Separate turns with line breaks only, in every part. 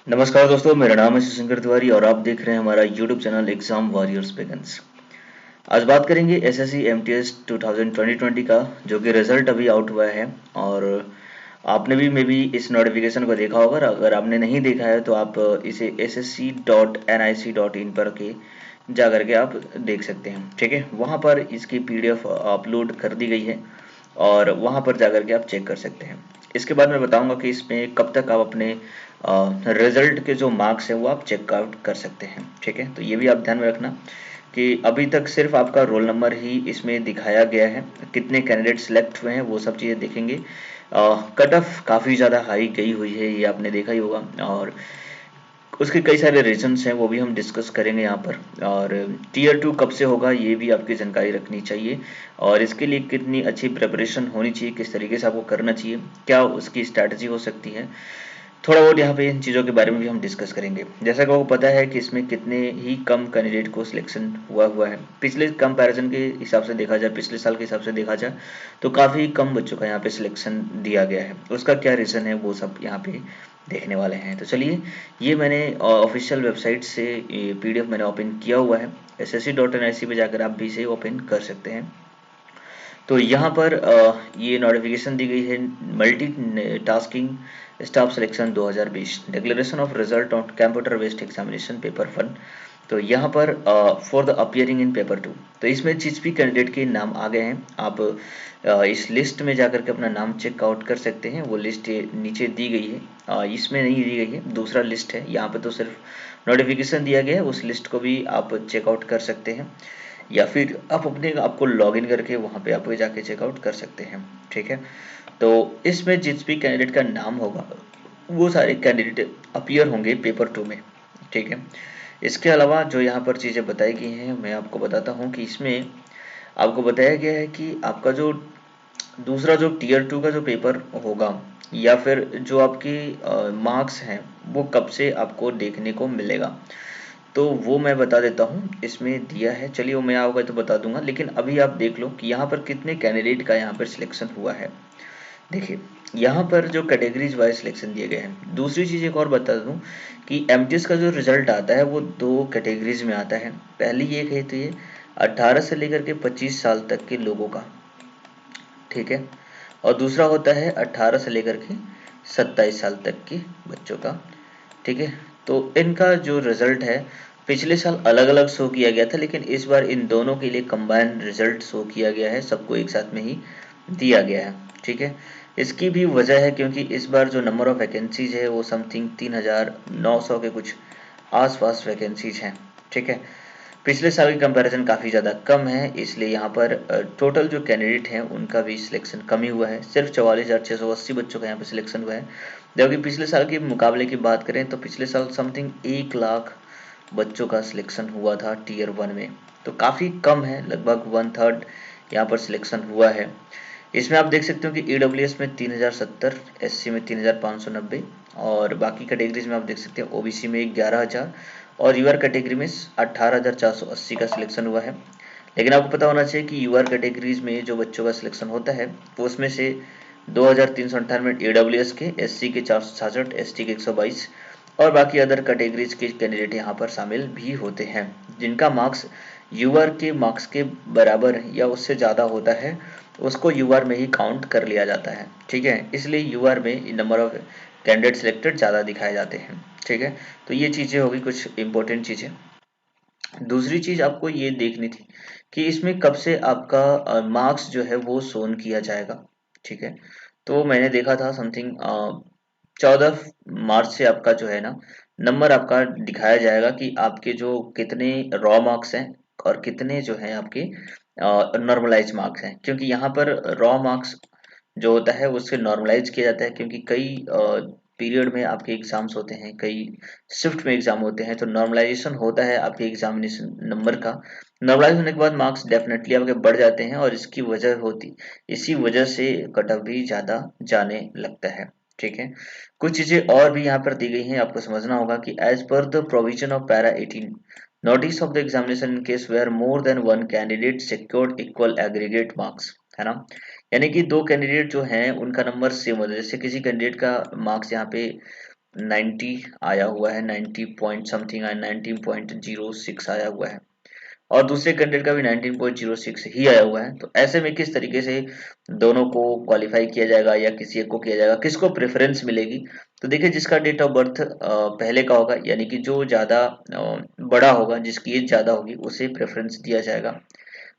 नमस्कार दोस्तों, मेरा नाम है शशिंकर तिवारी और आप देख रहे हैं हमारा YouTube channel exam warriors begins. आज बात करेंगे एसएससी एमटीएस 2020 का, जो कि रिजल्ट अभी आउट हुआ है। और आपने भी मे बी इस नोटिफिकेशन को देखा होगा। अगर आपने नहीं देखा है तो आप इसे ssc.nic.in पर के जा करके आप देख सकते हैं। ठीक है, वहाँ पर इसकी पीडीएफ अपलोड कर दी गई है और वहाँ पर जा करके आप चेक कर सकते हैं। इसके बाद मैं बताऊंगा कि इसमें कब तक आप अपने रिजल्ट के जो मार्क्स हैं वो आप चेकआउट कर सकते हैं। ठीक है, तो ये भी आप ध्यान में रखना कि अभी तक सिर्फ आपका रोल नंबर ही इसमें दिखाया गया है। कितने कैंडिडेट सेलेक्ट हुए हैं वो सब चीज़ें देखेंगे। कट ऑफ काफ़ी ज़्यादा हाई गई हुई है, ये आपने देखा ही होगा। और उसके कई सारे रीजंस हैं, वो भी हम डिस्कस करेंगे यहाँ पर। और टीयर 2 कब से होगा ये भी आपकी जानकारी रखनी चाहिए। और इसके लिए कितनी अच्छी प्रिपरेशन होनी चाहिए, किस तरीके से आपको करना चाहिए, क्या उसकी स्ट्रैटेजी हो सकती है, थोड़ा बहुत यहाँ पे इन चीज़ों के बारे में भी हम डिस्कस करेंगे। जैसा कि आपको पता है कि इसमें कितने ही कम कैंडिडेट को सिलेक्शन हुआ है। पिछले कंपैरिजन के हिसाब से देखा जाए, पिछले साल के हिसाब से देखा जाए तो काफ़ी कम बच्चों का यहाँ पे सिलेक्शन दिया गया है। उसका क्या रीज़न है वो सब यहाँ पे देखने वाले हैं। तो चलिए, ये मैंने ऑफिशियल वेबसाइट से पीडीएफ मैंने ओपन किया हुआ है। ssc.nic पे जाकर आप भी इसे ओपन कर सकते हैं। तो यहाँ पर ये नोटिफिकेशन दी गई है, multi tasking staff selection 2020 declaration of result on computer based examination paper 1। तो यहाँ पर for the appearing in paper 2, तो इसमें जिस भी कैंडिडेट के नाम आ गए हैं आप इस लिस्ट में जाकर के अपना नाम चेकआउट कर सकते हैं। वो लिस्ट नीचे दी गई है, इसमें नहीं दी गई है, दूसरा लिस्ट है। यहाँ पे तो सिर्फ नोटिफिकेशन दिया गया है, उस लिस्ट को भी आप चेकआउट कर सकते हैं या फिर आप अपने आप को लॉग इन करके वहाँ पे आप जाके चेकआउट कर सकते हैं। ठीक है, तो इसमें जिस भी कैंडिडेट का नाम होगा वो सारे कैंडिडेट अपीयर होंगे पेपर 2 में। ठीक है, इसके अलावा जो यहाँ पर चीज़ें बताई गई हैं मैं आपको बताता हूँ कि इसमें आपको बताया गया है कि आपका जो दूसरा जो टीयर 2 का जो पेपर होगा या फिर जो आपकी मार्क्स हैं वो कब से आपको देखने को मिलेगा, तो वो मैं बता देता हूँ। इसमें दिया है, चलिए वो मैं आओगे तो बता दूंगा, लेकिन अभी आप देख लो कि यहाँ पर कितने कैंडिडेट का यहाँ पर सिलेक्शन हुआ है। देखिए, यहाँ पर जो कैटेगरीज वाइज सिलेक्शन दिए गए हैं। दूसरी चीज़ एक और बता दूँ कि एमटीएस का जो रिजल्ट आता है वो दो कैटेगरीज में आता है। पहली एक है तो ये 18 से लेकर के 25 साल तक के लोगों का। ठीक है, और दूसरा होता है 18 से लेकर के 27 साल तक के बच्चों का। ठीक है, तो इनका जो रिजल्ट है पिछले साल अलग अलग शो किया गया था, लेकिन इस बार इन दोनों के लिए कंबाइंड रिजल्ट शो किया गया है, सबको एक साथ में ही दिया गया है। ठीक है, इसकी भी वजह है क्योंकि इस बार जो नंबर ऑफ वैकेंसीज है वो समथिंग 3900 के कुछ आसपास वैकेंसीज हैं। ठीक है, पिछले साल की कंपैरिजन काफ़ी ज़्यादा कम है, इसलिए यहाँ पर टोटल जो कैंडिडेट हैं उनका भी सिलेक्शन कम ही हुआ है। सिर्फ 44,680 बच्चों का यहाँ पे सिलेक्शन हुआ है। जबकि पिछले साल के मुकाबले की बात करें तो पिछले साल समथिंग 1 लाख बच्चों का सिलेक्शन हुआ था टीयर 1 में। तो काफ़ी कम है, लगभग 1/3 यहाँ पर सिलेक्शन हुआ है। इसमें आप देख सकते हो कि ईडब्ल्यूएस में 3070, एससी में 3590 और बाकी कैटेगरीज में आप देख सकते हैं ओबीसी में 11000 और यूआर कैटेगरी में 18480 का सिलेक्शन हुआ है। लेकिन आपको पता होना चाहिए कि यूआर कैटेगरीज में जो बच्चों का सिलेक्शन होता है वो उसमें से 2398 ईडब्ल्यूएस के, एससी के 466, एसटी के 122 और बाकी अदर कैटेगरीज के कैंडिडेट यहाँ पर शामिल भी होते हैं, जिनका मार्क्स यूआर के मार्क्स के बराबर या उससे ज़्यादा होता है उसको यूआर में ही काउंट कर लिया जाता है। ठीक है, इसलिए यूआर में नंबर ऑफ कैंडिडेट सिलेक्टेड ज़्यादा दिखाए जाते हैं। ठीक है, तो ये चीज़ें होगी कुछ इंपॉर्टेंट चीज़ें। दूसरी चीज़ आपको ये देखनी थी कि इसमें कब से आपका मार्क्स जो है वो शोन किया जाएगा। ठीक है, तो मैंने देखा था समथिंग 14 मार्च से आपका जो है ना नंबर आपका दिखाया जाएगा कि आपके जो कितने रॉ मार्क्स हैं और कितने जो हैं आपके नॉर्मलाइज मार्क्स हैं। क्योंकि यहाँ पर रॉ मार्क्स जो होता है उससे नॉर्मलाइज किया जाता है, क्योंकि कई पीरियड में आपके एग्जाम्स होते हैं, कई शिफ्ट में एग्जाम होते हैं, तो नॉर्मलाइजेशन होता है आपके एग्जामिनेशन नंबर का। नॉर्मलाइज होने के बाद मार्क्स डेफिनेटली आपके बढ़ जाते हैं और इसकी वजह होती, इसी वजह से कट ऑफ भी ज़्यादा जाने लगता है। ठीक है, कुछ चीज़ें और भी यहाँ पर दी गई हैं, आपको समझना होगा कि as per the provision of para 18 notice of the examination in case where more than one candidate secured equal aggregate marks, है ना। यानी कि दो कैंडिडेट जो हैं उनका नंबर सेम होता है। जैसे किसी कैंडिडेट का मार्क्स यहाँ पे 90 आया हुआ है, 90 पॉइंट समथिंग, 19.06 आया हुआ है, और दूसरे कैंडिडेट का भी 19.06 ही आया हुआ है। तो ऐसे में किस तरीके से दोनों को क्वालिफाई किया जाएगा या किसी एक को किया जाएगा, किसको प्रेफरेंस मिलेगी? तो देखिए, जिसका डेट ऑफ बर्थ पहले का होगा, यानी कि जो ज़्यादा बड़ा होगा, जिसकी एज ज़्यादा होगी, उसे प्रेफरेंस दिया जाएगा।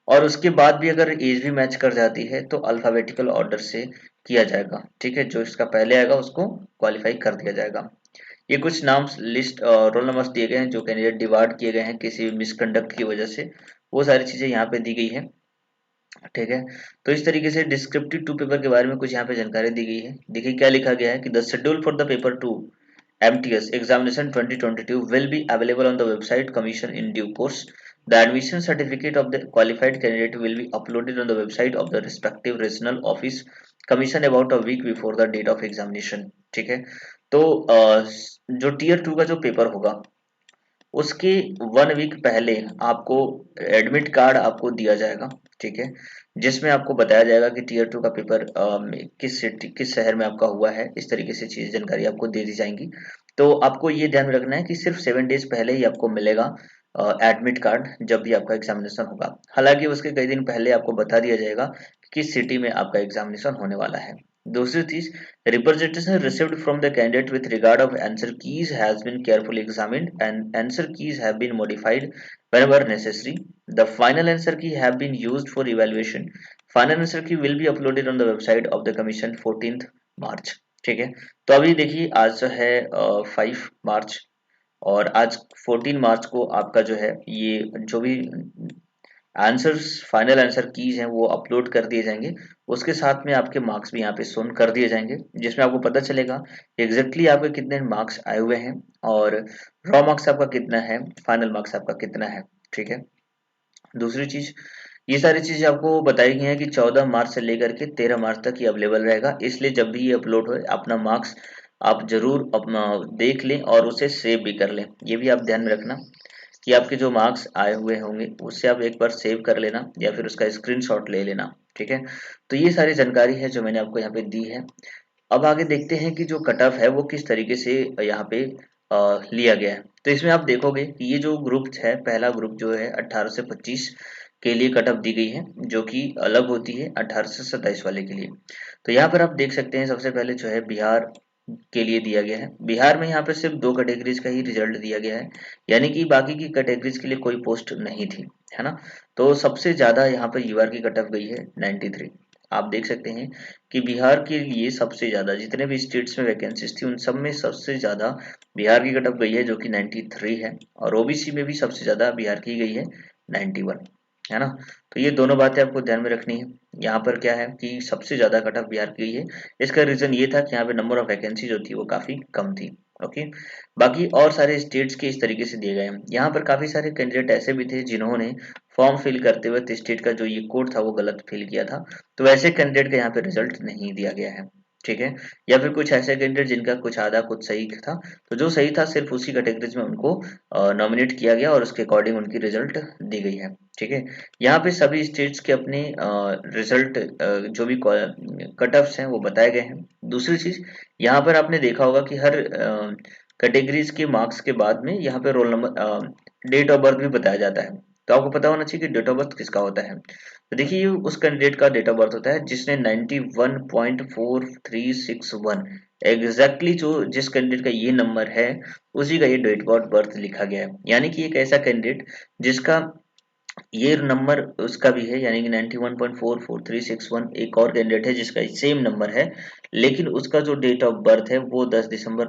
और उसके बाद भी अगर एज भी मैच कर जाती है तो अल्फाबेटिकल ऑर्डर से किया जाएगा, ठीक है। जो इसका पहले आएगा उसको क्वालिफाई कर दिया जाएगा। ये कुछ नाम लिस्ट रोल नंबर्स दिए गए हैं जो कैंडिडेट डिवार्ड किए गए हैं किसी मिसकंडक्ट की वजह से, वो सारी चीजें यहाँ पे दी गई है, ठीक है। तो इस तरीके से डिस्क्रिप्टिव टू पेपर के बारे में कुछ यहाँ पे जानकारी दी गई है। देखिए क्या लिखा गया है कि the schedule for the paper 2 MTS examination 2022 will be available on the website commission in due course. The admission certificate of the qualified candidate will be uploaded on the website of the respective regional office commission about a week before the date of examination, ठीक है। तो जो tier 2 का जो paper होगा उसके 1 week पहले आपको एडमिट कार्ड आपको दिया जाएगा, ठीक है, जिसमें आपको बताया जाएगा कि टीयर 2 का पेपर किस सिटी किस शहर में आपका हुआ है। इस तरीके से चीज जानकारी आपको दे दी जाएंगी। तो आपको ये ध्यान में रखना है कि सिर्फ 7 डेज पहले ही आपको मिलेगा एडमिट कार्ड, जब भी आपका एग्जामिनेशन होगा। हालांकि उसके कई दिन पहले आपको बता दिया जाएगा कि किस सिटी में आपका एग्जामिनेशन होने वाला है। दूसरी चीज, representation received from the candidate with regard of answer keys has been carefully examined and answer keys have been modified whenever necessary. The final answer key have been used for evaluation. Final answer key will be uploaded on the website of the commission 14th March, ठीक है। तो अभी देखिए, आज जो है 5 मार्च, और आज 14 मार्च को आपका जो है ये जो भी आंसर्स, फाइनल आंसर कीज हैं वो अपलोड कर दिए जाएंगे। उसके साथ में आपके मार्क्स भी यहाँ पे शोन कर दिए जाएंगे, जिसमें आपको पता चलेगा एग्जैक्टली आपके कितने मार्क्स आए हुए हैं और रॉ मार्क्स आपका कितना है, फाइनल मार्क्स आपका कितना है, ठीक है। दूसरी चीज, ये सारी चीजें आपको बताई गई हैं कि 14 मार्च से लेकर के 13 मार्च तक ये अवेलेबल रहेगा, इसलिए जब भी ये अपलोड हो अपना मार्क्स आप जरूर अपना देख लें और उसे सेव भी कर लें। ये भी आप ध्यान में रखना कि आपके जो मार्क्स आए हुए होंगे उससे आप एक बार सेव कर लेना या फिर उसका स्क्रीनशॉट ले लेना, ठीक है। तो ये सारी जानकारी है जो मैंने आपको यहाँ पे दी है। अब आगे देखते हैं कि जो कट ऑफ है वो किस तरीके से यहाँ पे लिया गया है। तो इसमें आप देखोगे कि ये जो ग्रुप है, पहला ग्रुप जो है 18 से 25 के लिए कट ऑफ दी गई है, जो कि अलग होती है 18 से 27 वाले के लिए। तो यहाँ पर आप देख सकते हैं सबसे पहले जो है बिहार के लिए दिया गया है। बिहार में यहाँ पे सिर्फ 2 कैटेगरीज का ही रिजल्ट दिया गया है, यानी कि बाकी की कैटेगरीज के लिए कोई पोस्ट नहीं थी, है ना। तो सबसे ज्यादा यहाँ पर यूआर की कट ऑफ गई है 93। आप देख सकते हैं कि बिहार के लिए सबसे ज्यादा, जितने भी स्टेट्स में वैकेंसीज थी उन सब में सबसे ज्यादा बिहार की कट ऑफ गई है जो कि 93 है, और ओबीसी में भी सबसे ज्यादा बिहार की गई है 91, है ना। तो ये दोनों बातें आपको ध्यान में रखनी है। यहाँ पर क्या है कि सबसे ज्यादा कट ऑफ बिहार की गई है, इसका रीजन ये था कि यहाँ पे नंबर ऑफ वैकेंसी जो थी वो काफी कम थी, ओके। बाकी और सारे स्टेट्स के इस तरीके से दिए गए हैं। यहाँ पर काफी सारे कैंडिडेट ऐसे भी थे जिन्होंने फॉर्म फिल करते वक्त स्टेट का जो ये कोड था वो गलत फिल किया था, तो वैसे कैंडिडेट का यहाँ पे रिजल्ट नहीं दिया गया है, ठीक है। या फिर कुछ ऐसे कैंडिडेट जिनका कुछ आधा कुछ सही था, तो जो सही था सिर्फ उसी कैटेगरीज में उनको नॉमिनेट किया गया और उसके अकॉर्डिंग उनकी रिजल्ट दी गई है, ठीक है। यहाँ पे सभी स्टेट्स के अपने रिजल्ट जो भी कट ऑफ्स हैं वो बताए गए हैं। दूसरी चीज, यहाँ पर आपने देखा होगा कि हर कैटेगरीज के मार्क्स के बाद में यहाँ पे roll number, date of birth भी बताया जाता है। तो आपको पता होना चाहिए कि डेट ऑफ बर्थ किसका होता है। तो देखिए, ये उस कैंडिडेट का डेट ऑफ बर्थ होता है जिसने 91.4361 एग्जैक्टली जो जिस कैंडिडेट का ये नंबर है उसी का ये डेट ऑफ बर्थ लिखा गया है। यानी कि एक ऐसा कैंडिडेट जिसका ये नंबर उसका भी है, यानी कि 91.44361 एक और कैंडिडेट है जिसका सेम नंबर है, लेकिन उसका जो डेट ऑफ बर्थ है वो 10 दिसंबर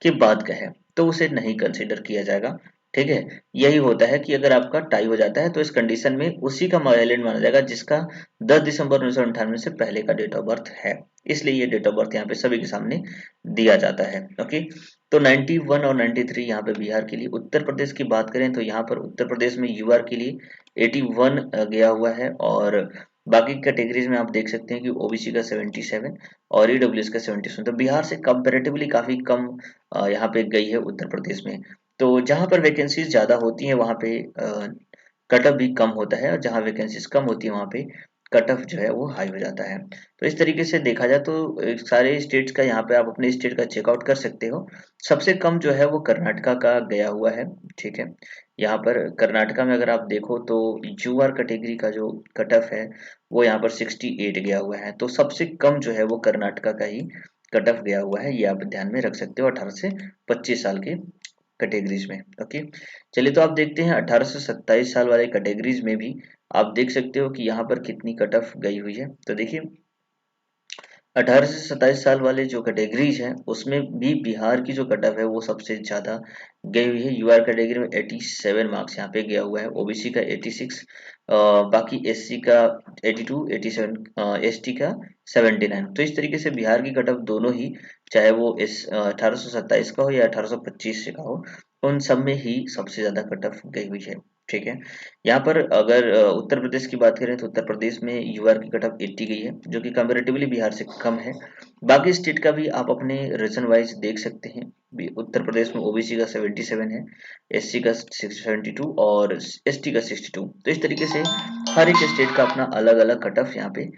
के बाद का है, तो उसे नहीं कंसीडर किया जाएगा, ठीक है। यही होता है कि अगर आपका टाई हो जाता है तो इस कंडीशन में उसी का वायलेंट माना जाएगा जिसका 10 दिसंबर 1998 से पहले का डेट ऑफ बर्थ है, इसलिए ये डेट ऑफ बर्थ यहाँ पे सभी के सामने दिया जाता है, ओके। तो 91 और 93 यहाँ पे बिहार के लिए। उत्तर प्रदेश की बात करें तो यहाँ पर उत्तर प्रदेश में यूआर के लिए 81 गया हुआ है, और बाकी कैटेगरीज में आप देख सकते हैं कि ओबीसी का 77 और ईडब्ल्यूएस का 77। तो बिहार से कंपैरेटिवली काफी कम यहाँ पे गई है उत्तर प्रदेश में। तो जहाँ पर वैकेंसीज ज्यादा होती हैं वहाँ पे कट ऑफ भी कम होता है, और जहाँ वैकेंसीज कम होती है वहाँ पे कट ऑफ जो है वो हाई हो जाता है। तो इस तरीके से देखा जाए तो सारे स्टेट्स का यहाँ पे आप अपने स्टेट का चेकआउट कर सकते हो। सबसे कम जो है वो कर्नाटका का गया हुआ है, ठीक है। यहाँ पर कर्नाटका में अगर आप देखो तो यूआर कैटेगरी का जो कट ऑफ है वो यहाँ पर 68 गया हुआ है। तो सबसे कम जो है वो कर्नाटका का ही कट ऑफ गया हुआ है, ये आप ध्यान में रख सकते हो 18 से 25 साल के कैटेगरीज में। ओके, चलिए तो आप देखते हैं 18 से 27 साल वाले कैटेगरीज में भी आप देख सकते हो कि यहाँ पर कितनी कट ऑफ गई हुई है। तो देखिए 18 से 27 साल वाले जो कैटेगरीज हैं उसमें भी बिहार की जो कट ऑफ है वो सबसे ज्यादा गई हुई है। यूआर कैटेगरी में 87 मार्क्स यहाँ पे गया हुआ है, ओबीसी का 86, बाकी एससी का 82, 87, एसटी का 79। तो इस तरीके से बिहार की कट ऑफ दोनों ही, चाहे वो इस 1827 का हो या 1825 का हो, उन सब में ही सबसे ज्यादा कट ऑफ गई हुई है, ठीक है। यहाँ पर अगर उत्तर प्रदेश की बात करें तो उत्तर प्रदेश में यूआर की कट ऑफ 80 गई है, जो कि कंपैरेटिवली बिहार से कम है। बाकी स्टेट का भी आप अपने रीजन वाइज देख सकते हैं। उत्तर प्रदेश में ओबीसी का 77 है, एससी का 72 और एसटी का 62। तो इस तरीके से हर एक स्टेट का अपना अलग अलग कट ऑफ यहाँ पे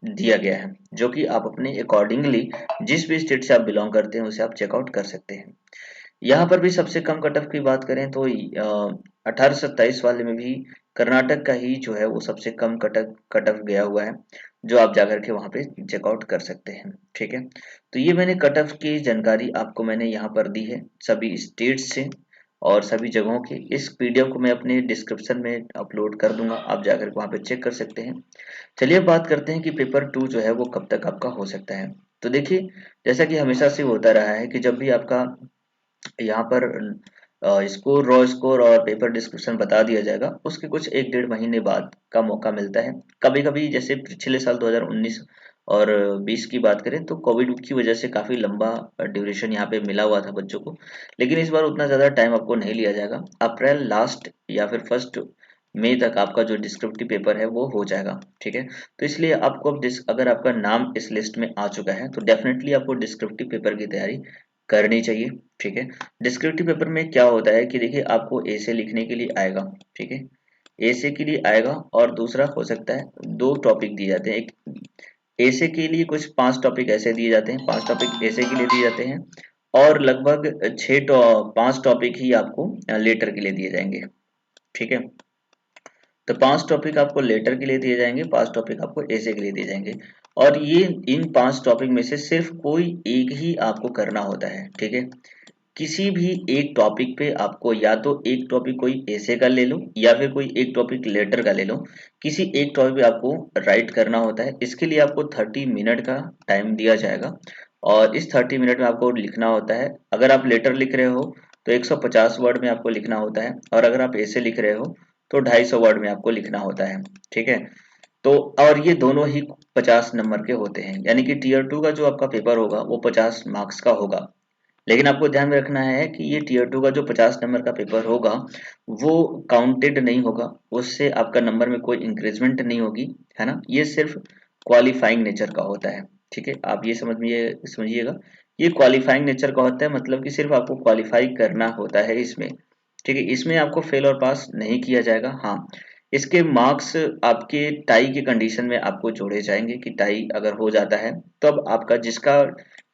दिया गया है, जो कि आप अपने अकॉर्डिंगली जिस भी स्टेट से आप बिलोंग करते हैं उसे आप चेकआउट कर सकते हैं। यहाँ पर भी सबसे कम कट ऑफ की बात करें तो 1827 वाले में भी कर्नाटक का ही जो है वो सबसे कम कट ऑफ गया हुआ है, जो आप जाकर के वहाँ पे चेकआउट कर सकते हैं, ठीक है। तो ये मैंने कट ऑफ की जानकारी आपको मैंने यहाँ पर दी है सभी स्टेट्स से और सभी जगहों की। इस पीडीएफ को मैं अपने डिस्क्रिप्शन में अपलोड कर दूंगा, आप जाकर के वहाँ पे चेक कर सकते हैं। चलिए अब बात करते हैं कि पेपर 2 जो है वो कब तक आपका हो सकता है। तो देखिए जैसा कि हमेशा से होता रहा है कि जब भी आपका यहाँ पर स्कोर, रॉ स्कोर और पेपर डिस्क्रिप्शन बता दिया जाएगा, उसके कुछ 1-1.5 महीने बाद का मौका मिलता है। कभी कभी जैसे पिछले साल 2019 और 20 की बात करें तो कोविड की वजह से काफी लंबा ड्यूरेशन यहाँ पे मिला हुआ था बच्चों को, लेकिन इस बार उतना ज्यादा टाइम आपको नहीं लिया जाएगा। अप्रैल लास्ट या फिर 1 मई तक आपका जो डिस्क्रिप्टिव पेपर है वो हो जाएगा, ठीक है। तो इसलिए आपको अब अगर आपका नाम इस लिस्ट में आ चुका है तो डेफिनेटली आपको डिस्क्रिप्टिव पेपर की तैयारी करनी चाहिए, ठीक है। डिस्क्रिप्टिव पेपर में क्या होता है कि देखिए आपको ए से लिखने के लिए आएगा, ठीक है, ए से के लिए आएगा। और दूसरा हो सकता है 2 टॉपिक दिए जाते हैं। एक ए से के लिए कुछ 5 टॉपिक ऐसे दिए जाते हैं, 5 टॉपिक ए से के लिए दिए जाते हैं और लगभग 5 टॉपिक ही आपको लेटर के लिए दिए जाएंगे, ठीक है। तो 5 टॉपिक आपको लेटर के लिए दिए जाएंगे, 5 टॉपिक आपको एसे के लिए दिए जाएंगे। और ये इन 5 टॉपिक में से सिर्फ कोई एक ही आपको करना होता है, ठीक है। किसी भी एक टॉपिक पे आपको या तो एक टॉपिक कोई ऐसे का ले लो या फिर कोई एक टॉपिक लेटर का ले लो, किसी एक टॉपिक पे आपको राइट करना होता है। इसके लिए आपको 30 मिनट का टाइम दिया जाएगा और इस 30 मिनट में आपको लिखना होता है। अगर आप लेटर लिख रहे हो तो 150 वर्ड में आपको लिखना होता है और अगर आप ऐसे लिख रहे हो तो 250 वर्ड में आपको लिखना होता है, ठीक है। तो और ये दोनों ही 50 नंबर के होते हैं, यानी कि टीयर 2 का जो आपका पेपर होगा वो 50 मार्क्स का होगा। लेकिन आपको ध्यान में रखना है कि ये टीयर 2 का जो 50 नंबर का पेपर होगा वो काउंटेड नहीं होगा, उससे आपका नंबर में कोई इंक्रीजमेंट नहीं होगी, है ना। ये सिर्फ क्वालिफाइंग नेचर का होता है, ठीक है। आप ये समझिएगा, ये क्वालिफाइंग नेचर का होता है, मतलब कि सिर्फ आपको क्वालिफाई करना होता है इसमें, ठीक है। इसमें आपको फेल और पास नहीं किया जाएगा। हाँ, इसके मार्क्स आपके टाई के कंडीशन में आपको जोड़े जाएंगे कि टाई अगर हो जाता है तब आपका जिसका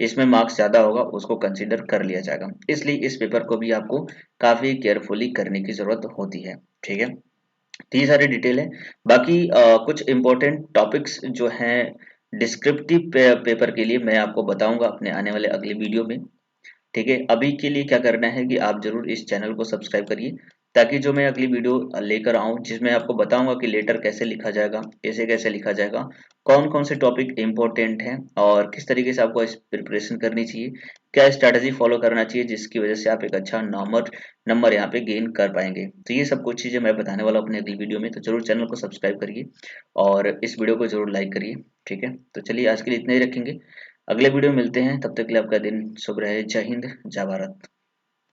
इसमें मार्क्स ज्यादा होगा उसको कंसीडर कर लिया जाएगा। इसलिए इस पेपर को भी आपको काफी केयरफुली करने की जरूरत होती है, ठीक है। तो ये सारी डिटेल है। बाकी कुछ इंपॉर्टेंट टॉपिक्स जो हैं डिस्क्रिप्टिव पेपर के लिए मैं आपको बताऊंगा अपने आने वाले अगले वीडियो में, ठीक है। अभी के लिए क्या करना है कि आप जरूर इस चैनल को सब्सक्राइब करिए, ताकि जो मैं अगली वीडियो लेकर आऊं जिसमें आपको बताऊंगा कि लेटर कैसे लिखा जाएगा, ऐसे कैसे लिखा जाएगा, कौन कौन से टॉपिक इंपॉर्टेंट हैं और किस तरीके से आपको इस प्रिपरेशन करनी चाहिए, क्या स्ट्रैटेजी फॉलो करना चाहिए जिसकी वजह से आप एक अच्छा नंबर यहाँ पे गेन कर पाएंगे। तो ये सब कुछ चीजें मैं बताने वाला हूँ अपने अगली वीडियो में, तो जरूर चैनल को सब्सक्राइब करिए और इस वीडियो को जरूर लाइक करिए, ठीक है। तो चलिए आज के लिए इतना ही रखेंगे, अगले वीडियो में मिलते हैं, तब तक के लिए आपका दिन शुभ रहे। जय हिंद, जय भारत।